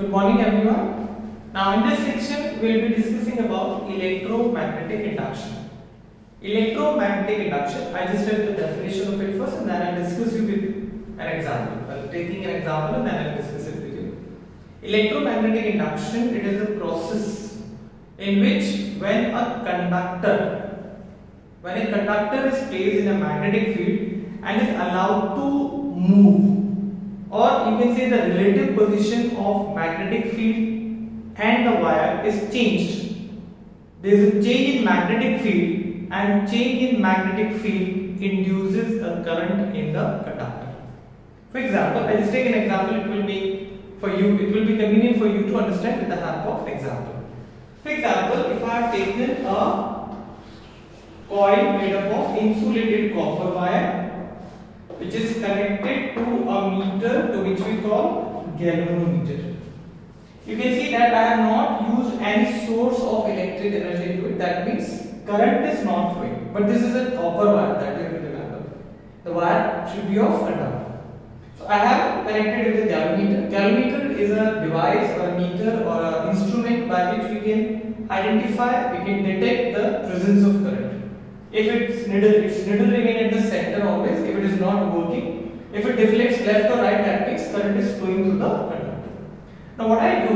Good morning everyone. Now in this section we will be discussing about electromagnetic induction. Electromagnetic induction, I just read the definition of it first and then I will discuss you with an example. I will taking an example and then I will discuss it with you. Electromagnetic induction, it is a process in which when a conductor is placed in a magnetic field and is allowed to move, or you can say the relative position of magnetic field and the wire is changed. There is a change in magnetic field and change in magnetic field induces a current in the conductor. For example, I will just take an example, it will be convenient for you to understand with the help of example. For example, if I have taken a coil made up of insulated copper wire which is connected to a meter to which we call galvanometer. You can see that I have not used any source of electric energy into it. That means current is not flowing. But this is a copper wire, that you have to remember. The wire should be of conductor. So I have connected with the galvanometer. Galvanometer is a device or a meter or an instrument by which we can identify, we can detect the presence of current. If its needle remain at the center always. If it is not working, if it deflects left or right, that means current is flowing through the conductor. Now what I do,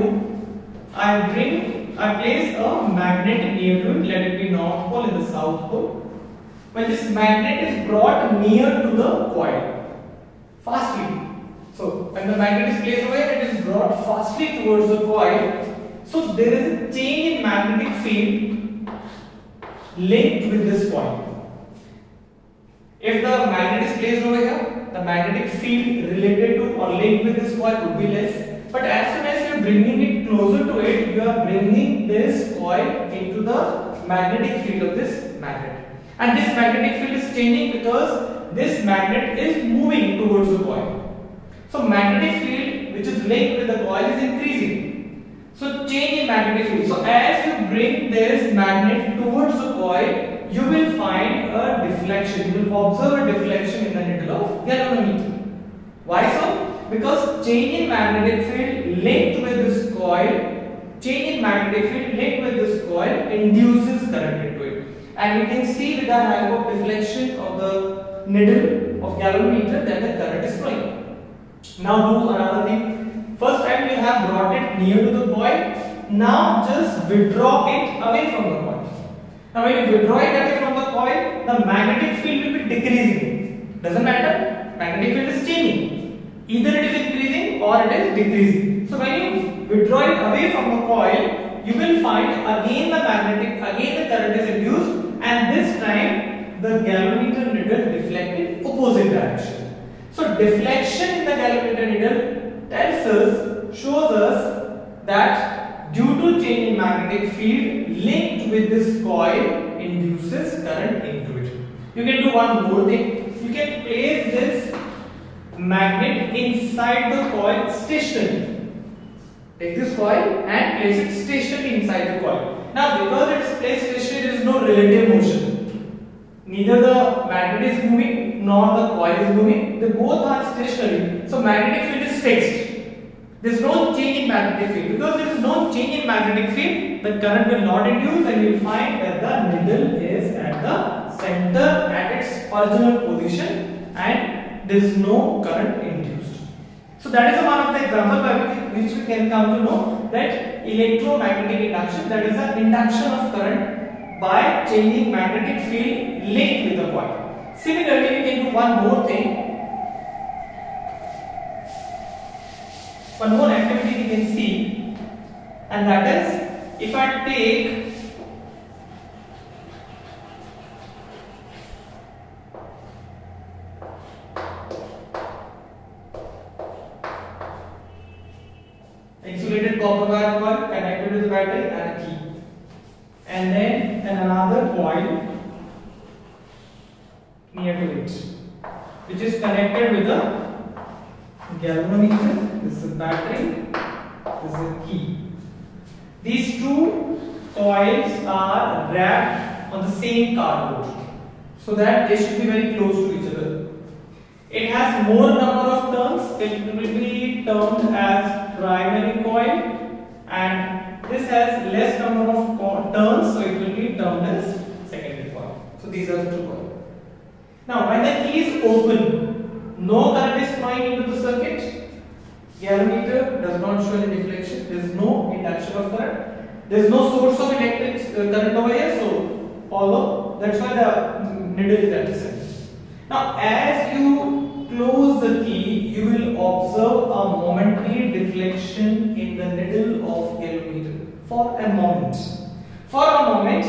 I place a magnet near to it, let it be north pole and the south pole. When this magnet is brought near to the coil, fastly. So when the magnet is placed over here, it is brought fastly towards the coil. So there is a change in magnetic field linked with this coil. If the magnet is placed over here, the magnetic field related to or linked with this coil would be less. But as soon as you are bringing it closer to it, you are bringing this coil into the magnetic field of this magnet. And this magnetic field is changing because this magnet is moving towards the coil. So magnetic field which is linked with the coil is increasing. So change in magnetic field. So as you bring this magnet towards the coil, you will find a deflection. You will observe a deflection in the needle of galvanometer. Why so? Because change in magnetic field linked with this coil, induces current into it. And we can see with the help of deflection of the needle of galvanometer that the current is flowing. Now do another thing. First time you have brought it near to the coil. Now just withdraw it away from the coil. Now when you withdraw it away from the coil, the magnetic field will be decreasing. Doesn't matter. Magnetic field is changing. Either it is increasing or it is decreasing. So when you withdraw it away from the coil, you will find again the current is induced, and this time the galvanometer needle deflected opposite direction. So deflection in the galvanometer needle shows us that due to change in magnetic field linked with this coil induces current into it. You can do one more thing. You can place this magnet inside the coil stationary. Take this coil and place it stationary inside the coil. Now because it is placed stationary, there is no relative motion. Neither the magnet is moving nor the coil is moving. They both are stationary. So magnetic field is fixed. There is no change in magnetic field. Because there is no change in magnetic field, the current will not induce, and you will find that the needle is at the center at its original position and there is no current induced. So that is one of the examples by which we can come to know that electromagnetic induction, that is the induction of current by changing magnetic field linked with the coil. Similarly, we can do one more thing. One more activity we can see, and that is if I take insulated copper wire coil connected with the battery and a key, and then another coil near to it which is connected with the galvanometer. This is a battery, this is a key. These two coils are wrapped on the same cardboard so that they should be very close to each other. it has more number of turns. It will be termed as primary coil, and this has less number of turns, so it will be termed as secondary coil. So these are the two coils. Now when the key is open, no current is flowing into the circuit. Galvanometer does not show any deflection. There is no induction of current. There is no source of electric current over here. So although that's why the needle is at the center. Now as you close the key, you will observe a momentary deflection in the needle of galvanometer for a moment. For a moment,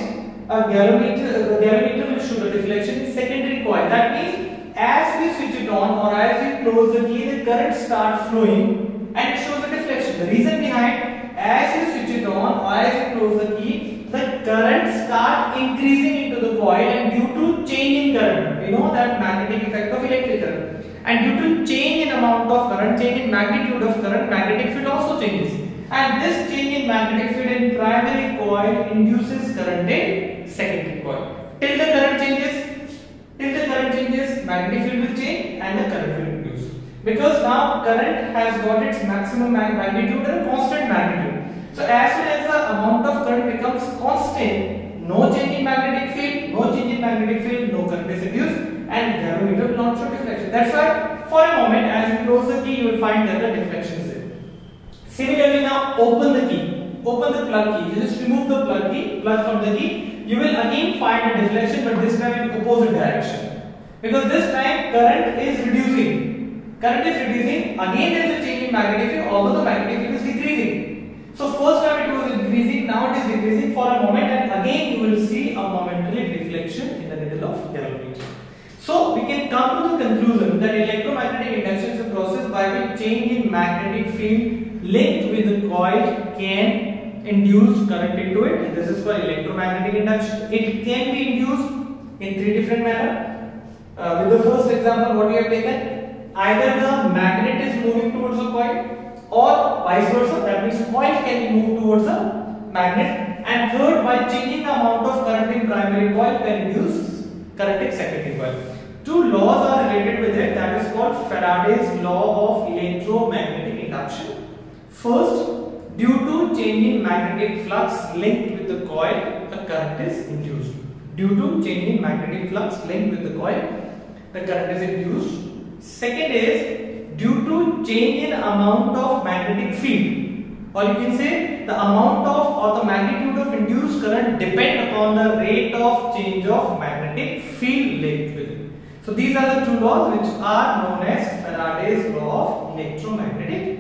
a galvanometer will show the deflection in secondary coil. That means as we switch it on or as we close the key, the current starts flowing and it shows a deflection. The reason behind, as you switch it on or as you close the key, the current starts increasing into the coil, and due to change in current, we know that magnetic effect of electric current, and due to change in amount of current, change in magnitude of current, magnetic field also changes. And this change in magnetic field in primary coil induces current in secondary coil. Till the current changes, magnetic field will change and the current will induce. Because now current has got its maximum magnitude and constant magnitude. So as soon as the amount of current becomes constant, no change in magnetic field, no current is induced, and galvanometer will not show deflection. That's why for a moment as you close the key, you will find that the deflection is there. Similarly, now open the key, open the plug key. You just remove the plug from the key. You will again find a deflection, but this time in opposite direction. Because this time current is reducing. Again there is a change in magnetic field, although the magnetic field is decreasing. So first time it was increasing, now it is decreasing for a moment, and again you will see a momentary deflection in the needle of galvanometer. So we can come to the conclusion that electromagnetic induction is a process by which change in magnetic field linked with the coil can induce current into it, and this is called electromagnetic induction. It can be induced in three different manners. With the first example what we have taken, either the magnet is moving towards the coil or vice versa, that means coil can be moved towards the magnet, and third, by changing the amount of current in primary coil can induce current in secondary coil. Two laws are related with it, that is called Faraday's law of electromagnetic induction. First, due to change in magnetic flux linked with the coil, the current is induced. Due to change in magnetic flux linked with the coil, the current is induced. Second is due to change in amount of magnetic field, or you can say the amount of or the magnitude of induced current depend upon the rate of change of magnetic field linked with it. So these are the two laws which are known as Faraday's law of electromagnetic